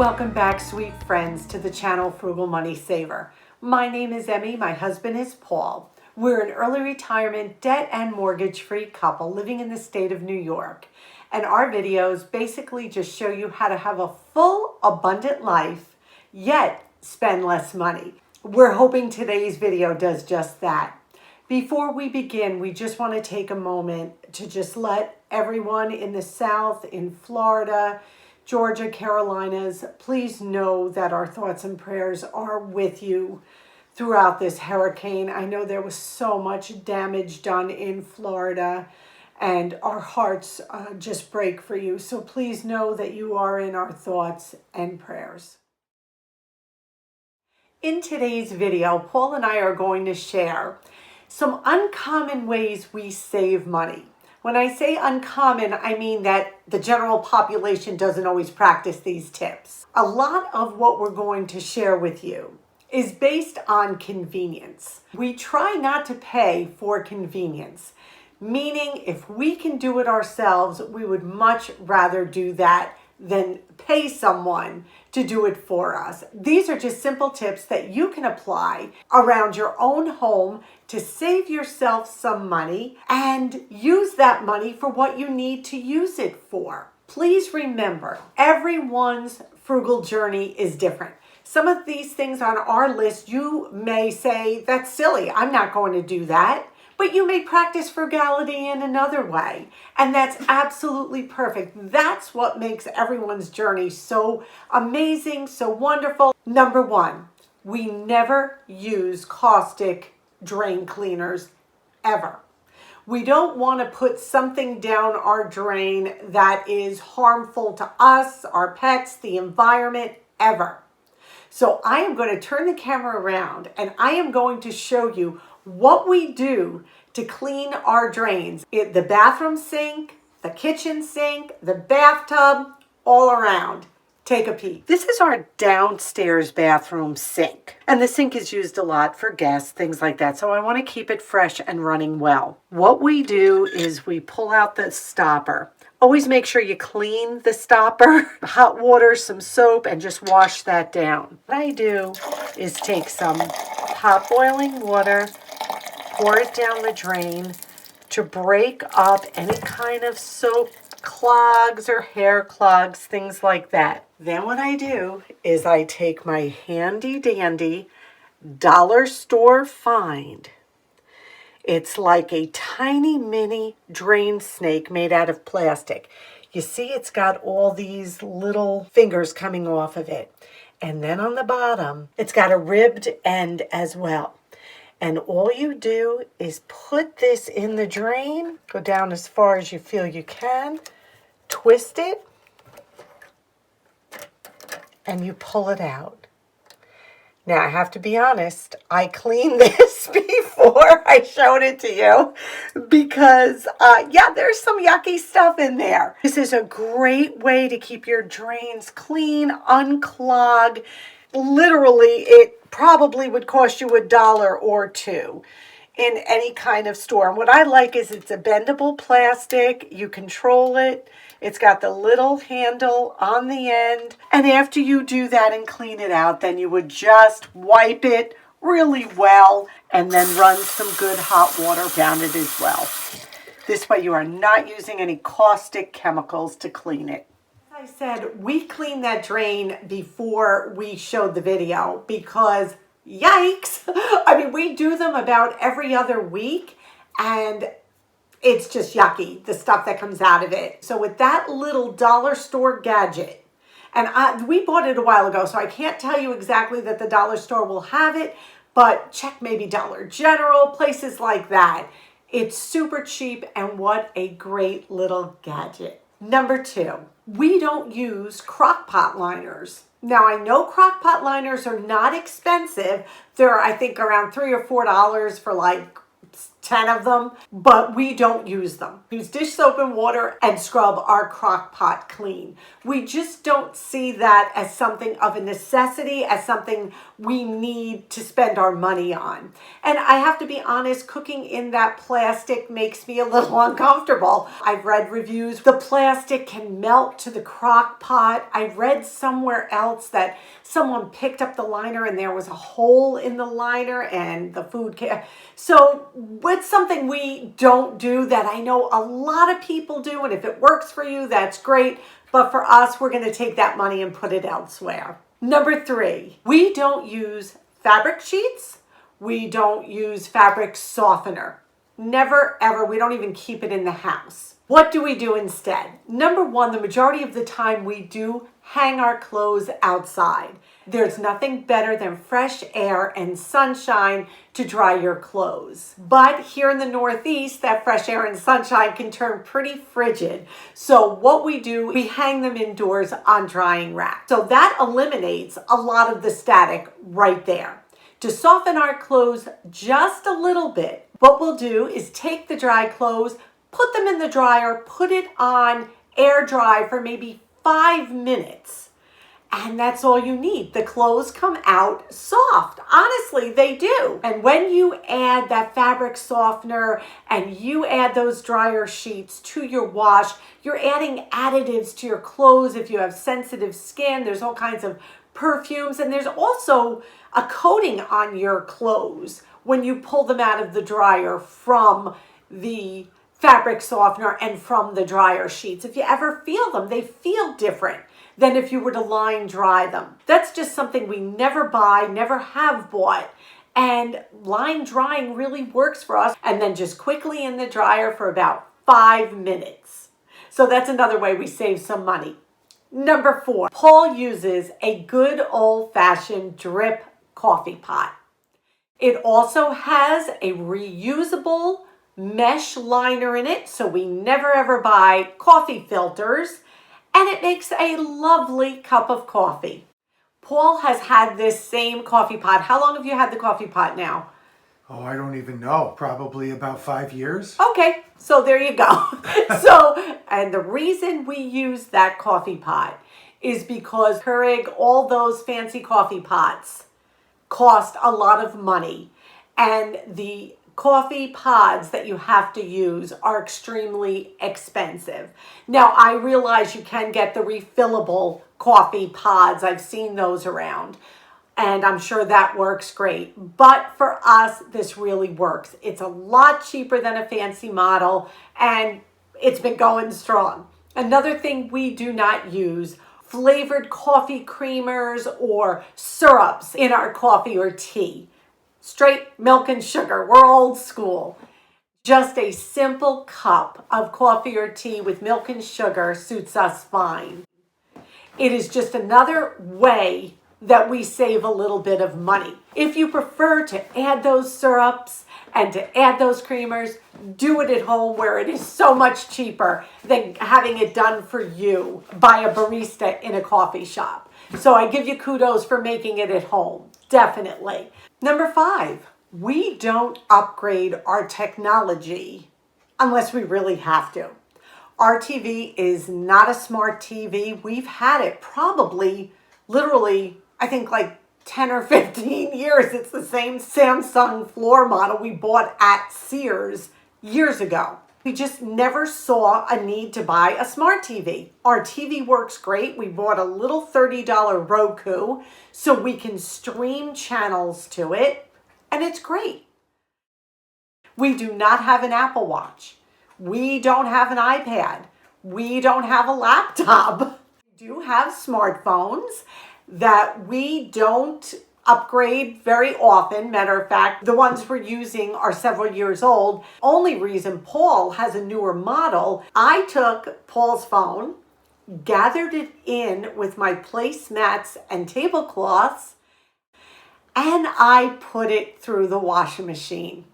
Welcome back, sweet friends, to the channel Frugal Money Saver. My name is Emmy, my husband is Paul. We're an early retirement, debt and mortgage-free couple living in the state of New York. And our videos basically just show you how to have a full, abundant life, yet spend less money. We're hoping today's video does just that. Before we begin, we just want to take a moment to just let everyone in the South, in Florida, Georgia, Carolinas, please know that our thoughts and prayers are with you throughout this hurricane. I know there was so much damage done in Florida, and our hearts just break for you. So please know that you are in our thoughts and prayers. In today's video, Paul and I are going to share some uncommon ways we save money. When I say uncommon, I mean that the general population doesn't always practice these tips. A lot of what we're going to share with you is based on convenience. We try not to pay for convenience, meaning if we can do it ourselves, we would much rather do that than pay someone to do it for us. These are just simple tips that you can apply around your own home to save yourself some money and use that money for what you need to use it for. Please remember, everyone's frugal journey is different. Some of these things on our list, you may say, that's silly, I'm not going to do that. But you may practice frugality in another way, and that's absolutely perfect. That's what makes everyone's journey so amazing, so wonderful. Number one, we never use caustic drain cleaners, ever. We don't want to put something down our drain that is harmful to us, our pets, the environment, ever. So I am going to turn the camera around and I am going to show you what we do to clean our drains. The bathroom sink, the kitchen sink, the bathtub, all around. Take a peek. This is our downstairs bathroom sink. And the sink is used a lot for guests, things like that. So I want to keep it fresh and running well. What we do is we pull out the stopper. Always make sure you clean the stopper, hot water, some soap, and just wash that down. What I do is take some hot boiling water, pour it down the drain to break up any kind of soap clogs or hair clogs, things like that. Then what I do is I take my handy dandy dollar store find. It's like a tiny mini drain snake made out of plastic. You see, it's got all these little fingers coming off of it. And then on the bottom, it's got a ribbed end as well. And all you do is put this in the drain, go down as far as you feel you can, twist it, and you pull it out. Now, I have to be honest, I cleaned this before I showed it to you because, there's some yucky stuff in there. This is a great way to keep your drains clean, unclog. Literally, it probably would cost you $1 or $2 in any kind of store. And what I like is it's a bendable plastic. You control it. It's got the little handle on the end. And after you do that and clean it out, then you would just wipe it really well and then run some good hot water down it as well. This way you are not using any caustic chemicals to clean it. As I said, we cleaned that drain before we showed the video because yikes. I mean, we do them about every other week and it's just yucky, the stuff that comes out of it. So with that little dollar store gadget, and we bought it a while ago, so I can't tell you exactly that the dollar store will have it, but check maybe Dollar General, places like that. It's super cheap, and what a great little gadget. Number two, we don't use crock pot liners. Now, I know crock pot liners are not expensive. They're, I think, around $3 or $4 for like 10 of them, but we don't use them. We use dish soap and water and scrub our crock pot clean. We just don't see that as something of a necessity, as something we need to spend our money on. And I have to be honest, cooking in that plastic makes me a little uncomfortable. I've read reviews. The plastic can melt to the crock pot. I read somewhere else that someone picked up the liner and there was a hole in the liner and the food came. So it's something we don't do that I know a lot of people do. And if it works for you, that's great. But for us, we're going to take that money and put it elsewhere. Number 3, we don't use fabric sheets. We don't use fabric softener. Never, ever. We don't even keep it in the house. What do we do instead? Number 1, the majority of the time we do hang our clothes outside. There's nothing better than fresh air and sunshine to dry your clothes. But here in the Northeast, that fresh air and sunshine can turn pretty frigid. So what we do, we hang them indoors on drying racks. So that eliminates a lot of the static right there. To soften our clothes just a little bit, what we'll do is take the dry clothes, put them in the dryer, put it on air dry for maybe 5 minutes. And that's all you need. The clothes come out soft. Honestly, they do. And when you add that fabric softener and you add those dryer sheets to your wash, you're adding additives to your clothes. If you have sensitive skin, there's all kinds of perfumes. And there's also a coating on your clothes when you pull them out of the dryer from the fabric softener and from the dryer sheets. If you ever feel them, they feel different than if you were to line dry them. That's just something we never buy, never have bought. And line drying really works for us. And then just quickly in the dryer for about 5 minutes. So that's another way we save some money. Number 4, Paul uses a good old-fashioned drip coffee pot. It also has a reusable mesh liner in it, so we never ever buy coffee filters. And it makes a lovely cup of coffee. Paul has had this same coffee pot. How long have you had the coffee pot now? Oh, I don't even know. Probably about 5 years. Okay, so there you go. And the reason we use that coffee pot is because Keurig, all those fancy coffee pots cost a lot of money. And the coffee pods that you have to use are extremely expensive. Now, I realize you can get the refillable coffee pods. I've seen those around, and I'm sure that works great. But for us, this really works. It's a lot cheaper than a fancy model, and it's been going strong. Another thing we do not use, flavored coffee creamers or syrups in our coffee or tea. Straight milk and sugar. We're old school. Just a simple cup of coffee or tea with milk and sugar suits us fine. It is just another way that we save a little bit of money. If you prefer to add those syrups and to add those creamers, do it at home where it is so much cheaper than having it done for you by a barista in a coffee shop. So I give you kudos for making it at home. Definitely. Number 5, we don't upgrade our technology unless we really have to. Our TV is not a smart TV. We've had it probably, literally, I think like 10 or 15 years. It's the same Samsung floor model we bought at Sears years ago. We just never saw a need to buy a smart TV. Our TV works great. We bought a little $30 Roku so we can stream channels to it, and it's great. We do not have an Apple Watch. We don't have an iPad. We don't have a laptop. We do have smartphones that we don't upgrade very often. Matter of fact, the ones we're using are several years old. Only reason Paul has a newer model, I took Paul's phone, gathered it in with my placemats and tablecloths, and I put it through the washing machine.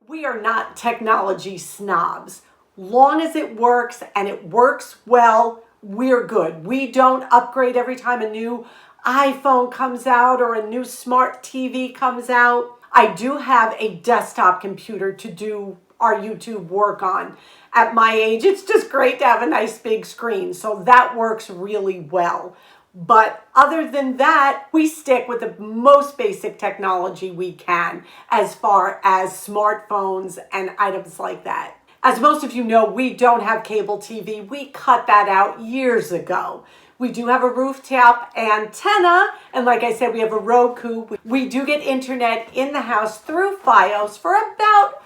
We are not technology snobs. Long as it works and it works well, we're good. We don't upgrade every time a new iPhone comes out or a new smart TV comes out. I do have a desktop computer to do our YouTube work on. At my age, it's just great to have a nice big screen, so that works really well. But other than that, we stick with the most basic technology we can as far as smartphones and items like that. As most of you know, we don't have cable TV. We cut that out years ago. We do have a rooftop antenna, and like I said, we have a Roku. We do get internet in the house through Fios for about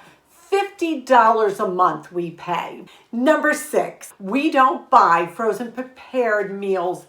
$50 a month we pay. Number 6, we don't buy frozen prepared meals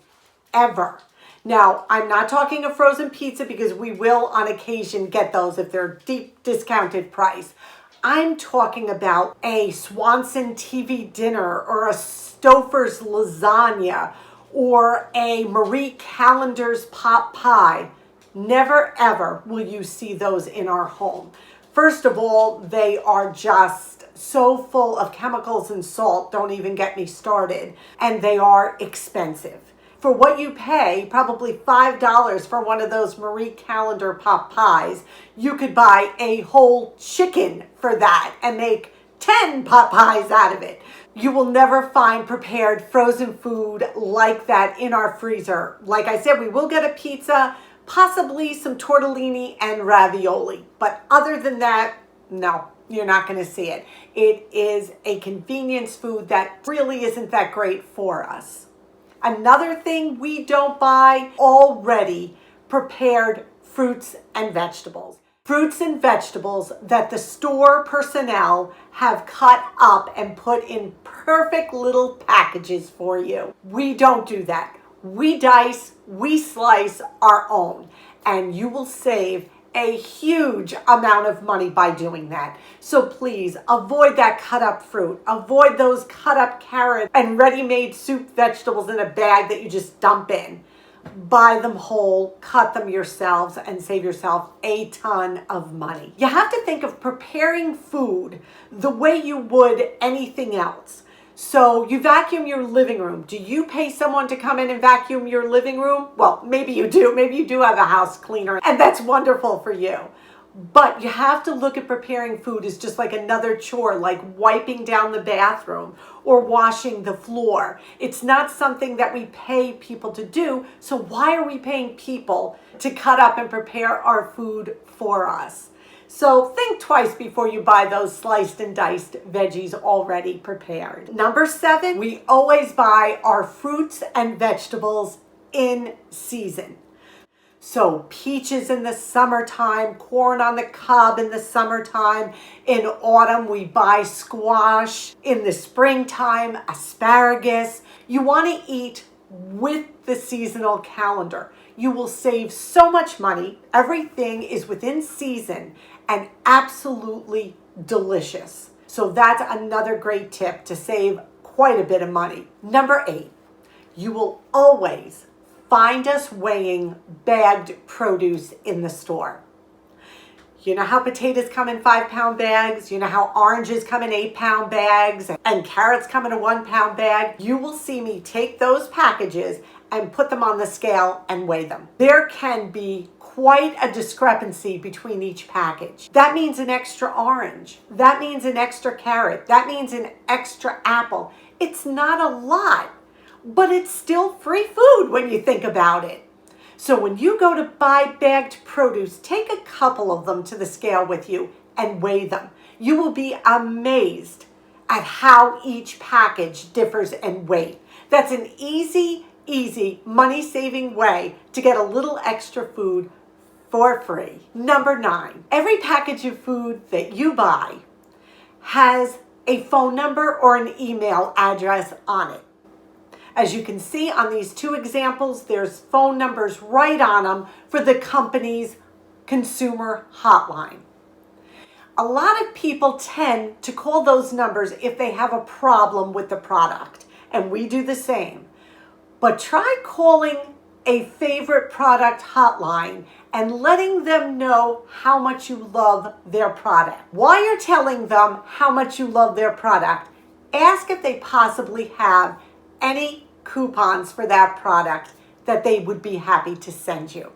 ever. Now, I'm not talking a frozen pizza because we will on occasion get those if they're deep discounted price. I'm talking about a Swanson TV dinner or a Stouffer's lasagna or a Marie Callender's pot pie. Never ever will you see those in our home. First of all, they are just so full of chemicals and salt, don't even get me started, and they are expensive. For what you pay, probably $5 for one of those Marie Callender pot pies, you could buy a whole chicken for that and make 10 pot pies out of it. You will never find prepared frozen food like that in our freezer. Like I said, we will get a pizza, possibly some tortellini and ravioli. But other than that, no, you're not going to see it. It is a convenience food that really isn't that great for us. Another thing we don't buy, already prepared fruits and vegetables. Fruits and vegetables that the store personnel have cut up and put in perfect little packages for you. We don't do that. We dice, we slice our own, and you will save a huge amount of money by doing that. So please avoid that cut up fruit. Avoid those cut up carrots and ready-made soup vegetables in a bag that you just dump in. Buy them whole, cut them yourselves, and save yourself a ton of money. You have to think of preparing food the way you would anything else. So you vacuum your living room. Do you pay someone to come in and vacuum your living room? Well, maybe you do. Maybe you do have a house cleaner, and that's wonderful for you. But you have to look at preparing food as just like another chore, like wiping down the bathroom or washing the floor. It's not something that we pay people to do. So why are we paying people to cut up and prepare our food for us? So think twice before you buy those sliced and diced veggies already prepared. Number 7, we always buy our fruits and vegetables in season. So peaches in the summertime, corn on the cob in the summertime. In autumn, we buy squash. In the springtime, asparagus. You want to eat with the seasonal calendar. You will save so much money. Everything is within season and absolutely delicious. So that's another great tip to save quite a bit of money. Number 8, you will always find us weighing bagged produce in the store. You know how potatoes come in 5-pound bags? You know how oranges come in 8-pound bags and carrots come in a 1-pound bag? You will see me take those packages and put them on the scale and weigh them. There can be quite a discrepancy between each package. That means an extra orange. That means an extra carrot. That means an extra apple. It's not a lot, but it's still free food when you think about it. So when you go to buy bagged produce, take a couple of them to the scale with you and weigh them. You will be amazed at how each package differs in weight. That's an easy money-saving way to get a little extra food for free. Number 9, every package of food that you buy has a phone number or an email address on it. As you can see on these 2 examples, there's phone numbers right on them for the company's consumer hotline. A lot of people tend to call those numbers if they have a problem with the product, and we do the same. But try calling a favorite product hotline and letting them know how much you love their product. While you're telling them how much you love their product, ask if they possibly have any coupons for that product that they would be happy to send you.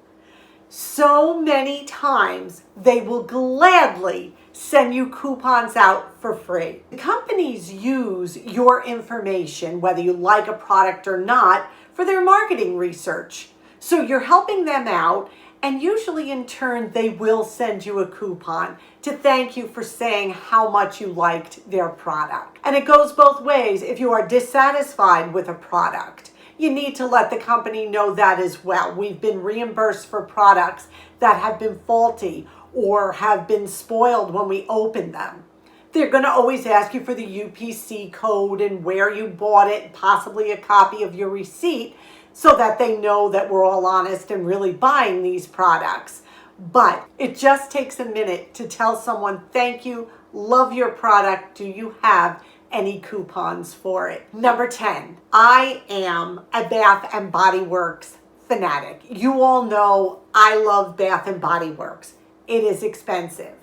so many times they will gladly send you coupons out for free. The companies use your information, whether you like a product or not, for their marketing research. So you're helping them out, and usually in turn they will send you a coupon to thank you for saying how much you liked their product. And it goes both ways. If you are dissatisfied with a product, you need to let the company know that as well. We've been reimbursed for products that have been faulty or have been spoiled when we open them. They're going to always ask you for the UPC code and where you bought it, possibly a copy of your receipt, so that they know that we're all honest and really buying these products. But it just takes a minute to tell someone, thank you, love your product, do you have any coupons for it? Number 10, I am a Bath and Body Works fanatic. You all know I love Bath and Body Works. It is expensive,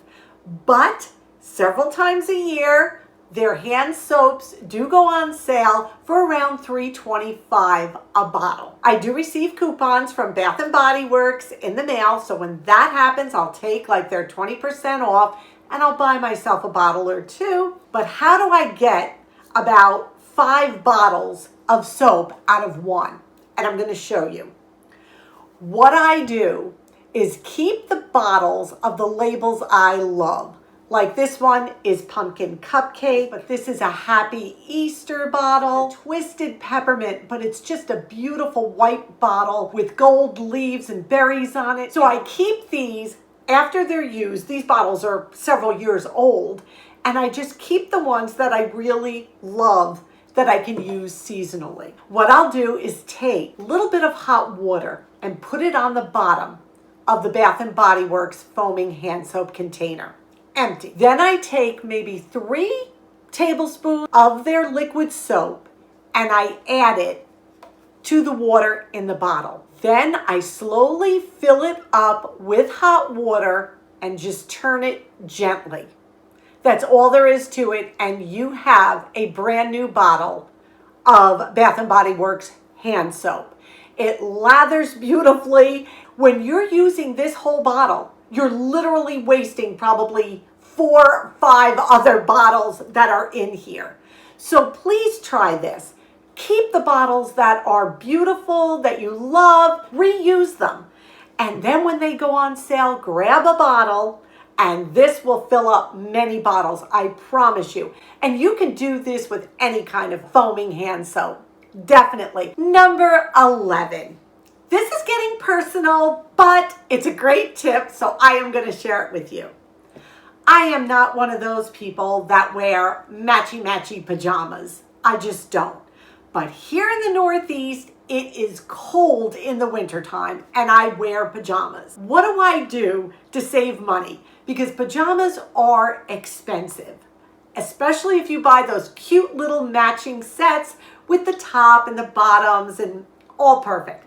but several times a year, their hand soaps do go on sale for around $3.25 a bottle. I do receive coupons from Bath and Body Works in the mail, so when that happens, I'll take like their 20% off and I'll buy myself a bottle or two. But how do I get about 5 bottles of soap out of one? And I'm going to show you. What I do is keep the bottles of the labels I love. Like this one is pumpkin cupcake, but this is a happy Easter bottle. Twisted peppermint, but it's just a beautiful white bottle with gold leaves and berries on it. So I keep these after they're used. These bottles are several years old, and I just keep the ones that I really love that I can use seasonally. What I'll do is take a little bit of hot water and put it on the bottom of the Bath and Body Works foaming hand soap container. Empty. Then I take maybe 3 tablespoons of their liquid soap and I add it to the water in the bottle. Then I slowly fill it up with hot water and just turn it gently. That's all there is to it, and you have a brand new bottle of Bath and Body Works hand soap. It lathers beautifully. When you're using this whole bottle, you're literally wasting probably 4 or 5 other bottles that are in here. So please try this. Keep the bottles that are beautiful, that you love, reuse them. And then when they go on sale, grab a bottle, and this will fill up many bottles, I promise you. And you can do this with any kind of foaming hand soap. Definitely. Number 11. This is getting personal, but it's a great tip, so I am going to share it with you. I am not one of those people that wear matchy-matchy pajamas. I just don't. But here in the Northeast, it is cold in the wintertime, and I wear pajamas. What do I do to save money? Because pajamas are expensive, especially if you buy those cute little matching sets with the top and the bottoms and all perfect.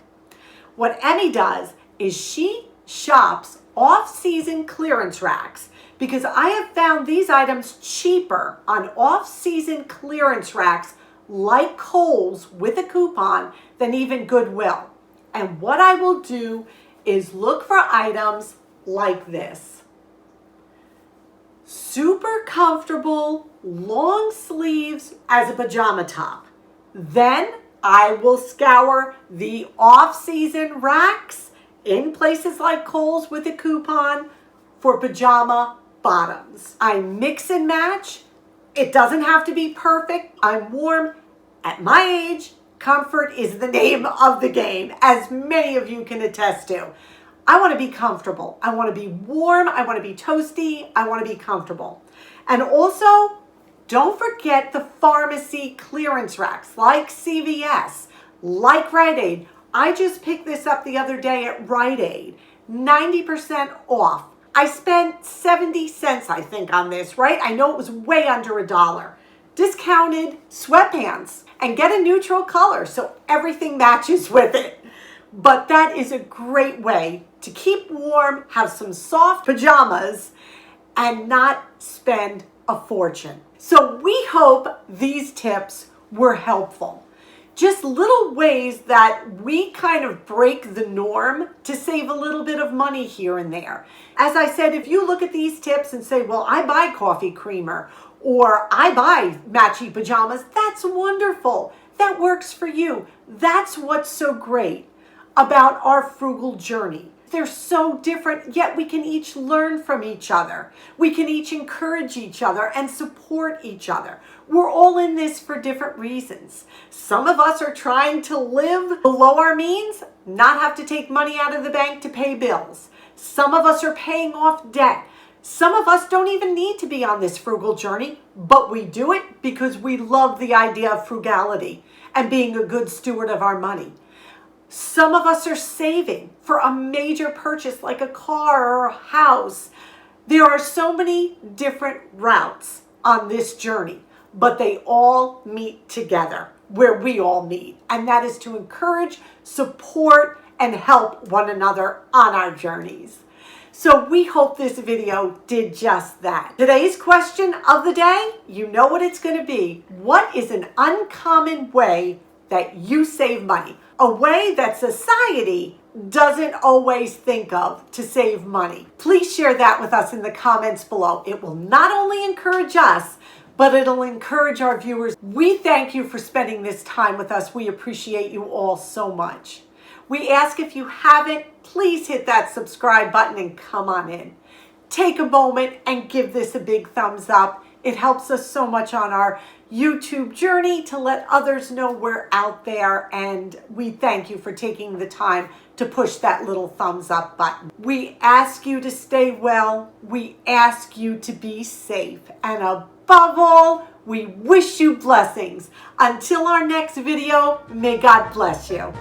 What Emmy does is she shops off-season clearance racks, because I have found these items cheaper on off-season clearance racks like Kohl's with a coupon than even Goodwill. And what I will do is look for items like this. Super comfortable, long sleeves as a pajama top. Then I will scour the off-season racks in places like Kohl's with a coupon for pajama bottoms. I mix and match. It doesn't have to be perfect. I'm warm. At my age, comfort is the name of the game, as many of you can attest to. I want to be comfortable. I want to be warm. I want to be toasty. I want to be comfortable. And also, don't forget the pharmacy clearance racks like CVS, like Rite Aid. I just picked this up the other day at Rite Aid. 90% off. I spent 70 cents, I think, on this, right? I know it was way under $1. Discounted sweatpants, and get a neutral color so everything matches with it. But that is a great way to keep warm, have some soft pajamas, and not spend a fortune. So we hope these tips were helpful. Just little ways that we kind of break the norm to save a little bit of money here and there. As I said, if you look at these tips and say, well, I buy coffee creamer or I buy matchy pajamas, that's wonderful. That works for you. That's what's so great about our frugal journey. They're so different, yet we can each learn from each other. We can each encourage each other and support each other. We're all in this for different reasons. Some of us are trying to live below our means, not have to take money out of the bank to pay bills. Some of us are paying off debt. Some of us don't even need to be on this frugal journey, but we do it because we love the idea of frugality and being a good steward of our money. Some of us are saving for a major purchase like a car or a house. There are so many different routes on this journey, but they all meet together where we all meet, and that is to encourage, support, and help one another on our journeys. So we hope this video did just that. Today's question of the day, you know what it's going to be. What is an uncommon way that you save money? A way that society doesn't always think of to save money. Please share that with us in the comments below. It will not only encourage us, but it'll encourage our viewers. We thank you for spending this time with us. We appreciate you all so much. We ask if you haven't, please hit that subscribe button and come on in. Take a moment and give this a big thumbs up. It helps us so much on our YouTube journey to let others know we're out there, and we thank you for taking the time to push that little thumbs up button. We ask you to stay well. We ask you to be safe. And above all, we wish you blessings. Until our next video, may God bless you.